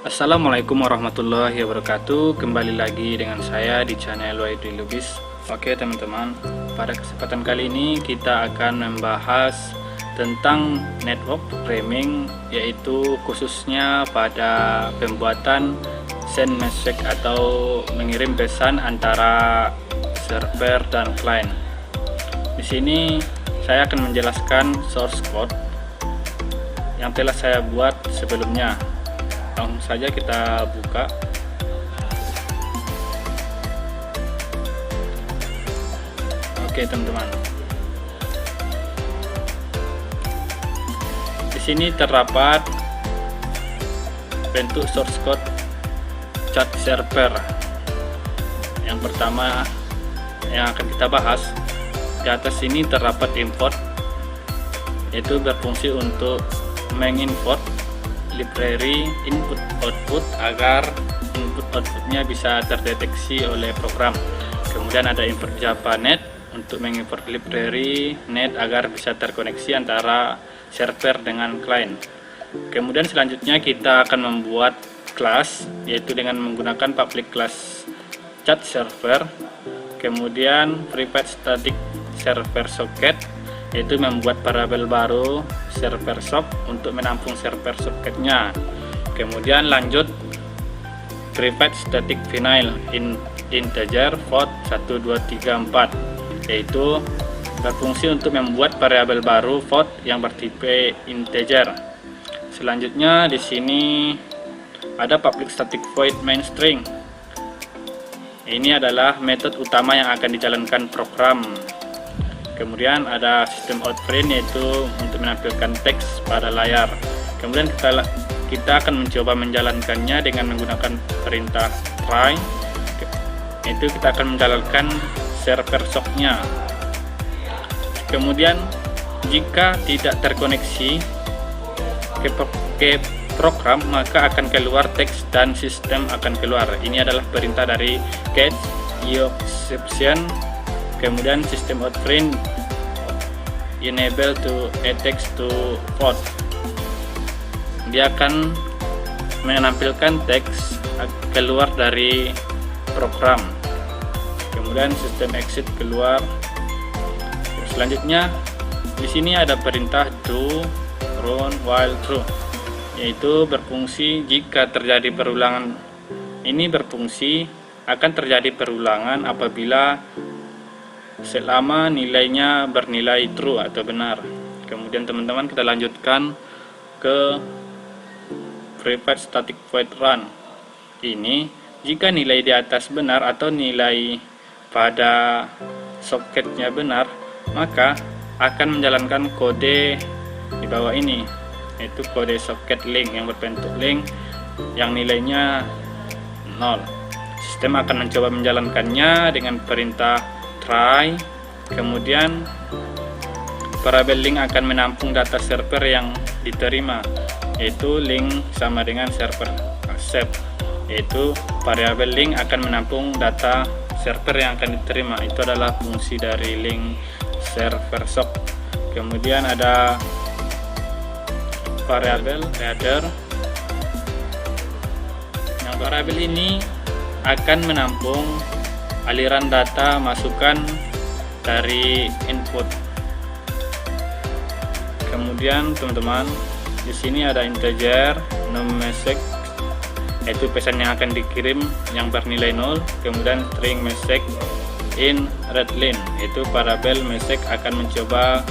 Assalamualaikum warahmatullahi wabarakatuh. Kembali lagi dengan saya di channel YT Lubis. Oke teman-teman, pada kesempatan kali ini kita akan membahas tentang network programming, yaitu khususnya pada pembuatan send message atau mengirim pesan antara server dan client. Di sini saya akan menjelaskan source code yang telah saya buat sebelumnya. Langsung saja kita buka. Oke teman-teman, di sini terdapat bentuk source code chat server. Yang pertama yang akan kita bahas, di atas ini terdapat import, yaitu berfungsi untuk mengimport library input output agar input outputnya bisa terdeteksi oleh program. Kemudian ada import JavaNet untuk mengimport library net agar bisa terkoneksi antara server dengan client. Kemudian selanjutnya kita akan membuat kelas, yaitu dengan menggunakan public class chat server. Kemudian private static server socket, yaitu membuat variabel baru server sock untuk menampung server socketnya. Kemudian lanjut private static final integer float 1 2 3 4, yaitu berfungsi untuk membuat variabel baru float yang bertipe integer. Selanjutnya di sini ada public static void main string. Ini adalah metode utama yang akan dijalankan program. Kemudian ada sistem outprint, yaitu untuk menampilkan teks pada layar. Kemudian kita akan mencoba menjalankannya dengan menggunakan perintah try, itu kita akan menjalankan server socknya. Kemudian jika tidak terkoneksi ke program, maka akan keluar teks dan sistem akan keluar. Ini adalah perintah dari get exception. Kemudian sistem outprint enable to add text to float. Dia akan menampilkan teks keluar dari program. Kemudian sistem exit keluar. Selanjutnya di sini ada perintah do run while true, yaitu berfungsi jika terjadi perulangan. Ini berfungsi akan terjadi perulangan apabila selama nilainya bernilai true atau benar. Kemudian teman-teman, kita lanjutkan ke private static void run. Ini jika nilai di atas benar atau nilai pada socketnya benar, maka akan menjalankan kode di bawah ini, yaitu kode socket link yang berbentuk link yang nilainya 0. Sistem akan mencoba menjalankannya dengan perintah try. Kemudian variabel link akan menampung data server yang diterima, yaitu link sama dengan server accept, yaitu variabel link akan menampung data server yang akan diterima. Itu adalah fungsi dari link server sock. Kemudian ada variabel header, yang variabel ini akan menampung aliran data masukan dari input. Kemudian teman-teman, di sini ada integer no message, yaitu pesan yang akan dikirim yang bernilai 0. Kemudian string message in readline, yaitu variabel message akan mencoba.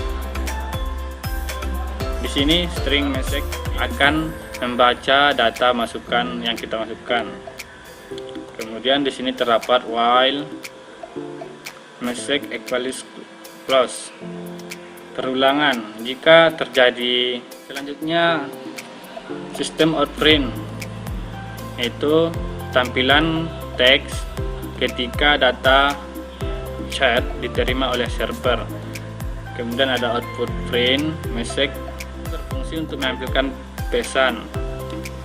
Di sini string message akan membaca data masukan yang kita masukkan. Kemudian di sini terdapat while message equals close, perulangan jika terjadi. Selanjutnya sistem outprint, yaitu tampilan teks ketika data chat diterima oleh server. Kemudian ada output print message, berfungsi untuk menampilkan pesan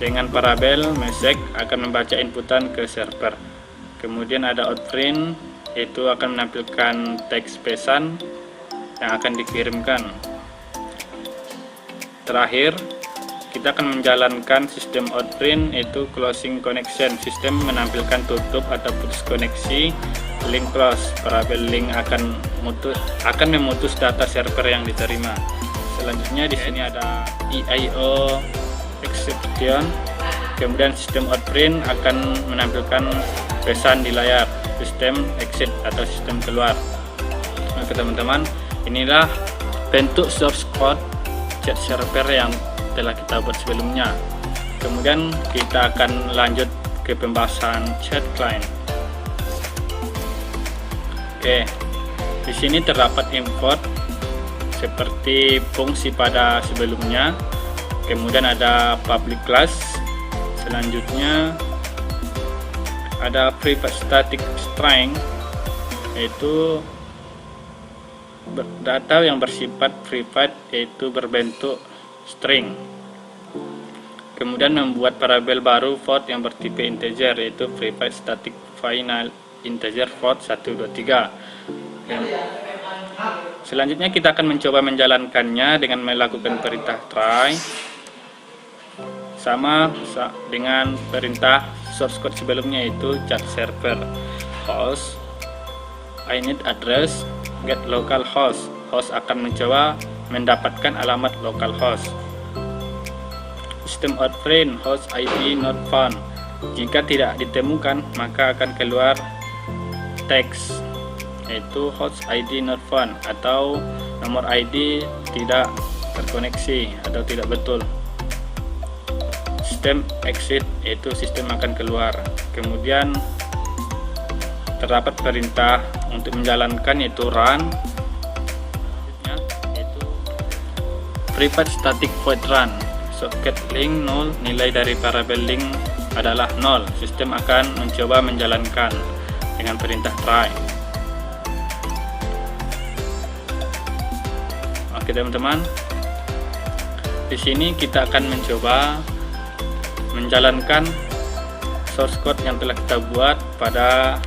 dengan variabel message akan membaca inputan ke server. Kemudian ada outprint, yaitu akan menampilkan teks pesan yang akan dikirimkan. Terakhir kita akan menjalankan sistem outprint, yaitu closing connection. Sistem menampilkan tutup atau putus koneksi. Link close, parabel link akan memutus data server yang diterima. Selanjutnya di sini ada EIO exception. Kemudian sistem outprint akan menampilkan pesan di layar sistem exit atau sistem keluar. Oke teman-teman, inilah bentuk source code chat server yang telah kita buat sebelumnya. Kemudian kita akan lanjut ke pembahasan chat client. Oke, di sini terdapat import seperti fungsi pada sebelumnya. Kemudian ada public class. Selanjutnya ada private static string, yaitu data yang bersifat private, yaitu berbentuk string. Kemudian membuat parabel baru float yang bertipe integer, yaitu private static final integer float 1, 2, 3. Selanjutnya kita akan mencoba menjalankannya dengan melakukan perintah try, sama dengan perintah source code sebelumnya, yaitu chat server host I need address get localhost. Host akan mencoba mendapatkan alamat localhost. System outprint host ID not found. Jika tidak ditemukan, maka akan keluar teks, yaitu host ID not found, atau nomor ID tidak terkoneksi atau tidak betul. Sistem exit, yaitu sistem akan keluar. Kemudian terdapat perintah untuk menjalankan, yaitu run, yaitu private static void run. Socket link 0, nilai dari parabel link adalah 0. Sistem akan mencoba menjalankan dengan perintah try. Oke teman-teman, di sini kita akan mencoba menjalankan source code yang telah kita buat pada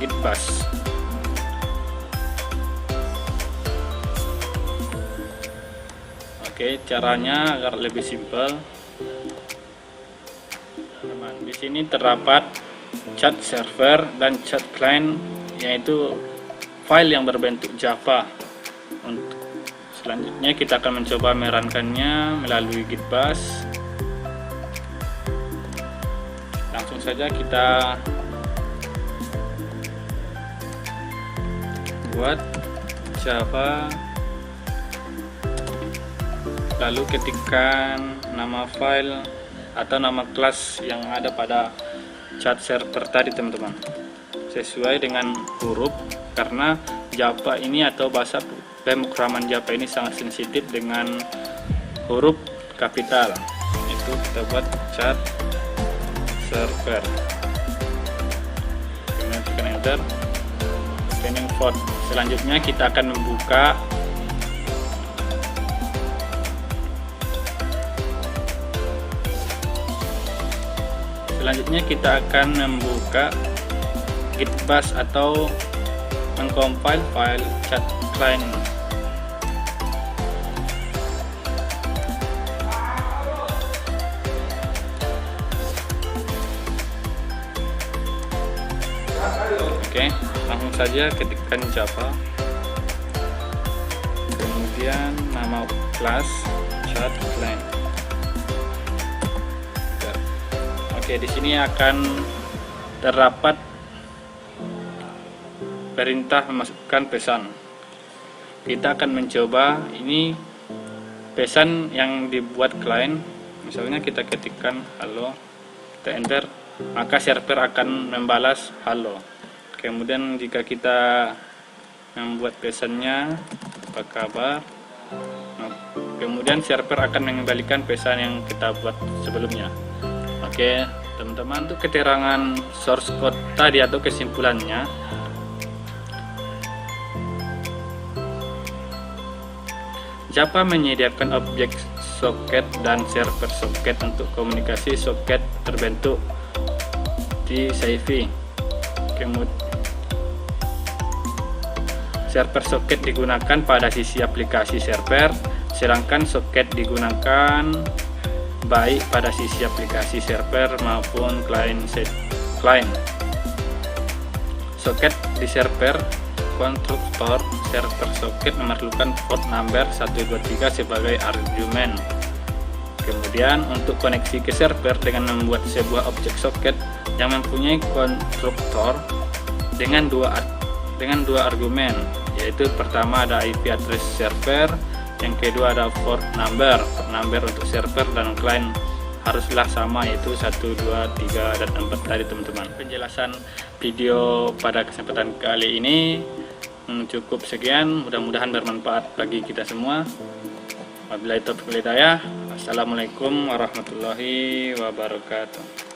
Git bash. Oke, caranya agar lebih simpel. Di sini terdapat chat server dan chat client, yaitu file yang berbentuk Java. Selanjutnya kita akan mencoba merunkannya melalui Git bash. Langsung saja kita buat Java, lalu ketikkan nama file atau nama kelas yang ada pada chat server tadi teman-teman, sesuai dengan huruf, karena Java ini atau bahasa pemrograman Java ini sangat sensitif dengan huruf kapital. Itu kita buat chat server, kemudian tekan enter, scanning font. Selanjutnya kita akan membuka Git bash atau mengcompile file chat client. Oke, langsung saja ketikkan Java, kemudian nama kelas chat client. Oke, di sini akan terdapat perintah memasukkan pesan. Kita akan mencoba ini pesan yang dibuat klien. Misalnya kita ketikkan halo, kita enter, maka server akan membalas halo. Kemudian jika kita membuat pesannya apa kabar, kemudian server akan mengembalikan pesan yang kita buat sebelumnya. Oke teman-teman, untuk keterangan source code tadi atau kesimpulannya, Java menyediakan objek soket dan server soket untuk komunikasi. Soket terbentuk di CV. server soket digunakan pada sisi aplikasi server, sedangkan soket digunakan baik pada sisi aplikasi server maupun client. Soket di server, konstruktor server soket memerlukan port number 123 sebagai argumen. Kemudian untuk koneksi ke server dengan membuat sebuah objek soket yang mempunyai konstruktor dengan dua argumen, yaitu pertama ada IP address server, yang kedua ada port number. Port number untuk server dan client haruslah sama, yaitu 1, 2, 3, dan 4 tadi teman-teman. Penjelasan video pada kesempatan kali ini cukup sekian, mudah-mudahan bermanfaat bagi kita semua. Wabillahi taufiq wal hidayah. Assalamualaikum warahmatullahi wabarakatuh.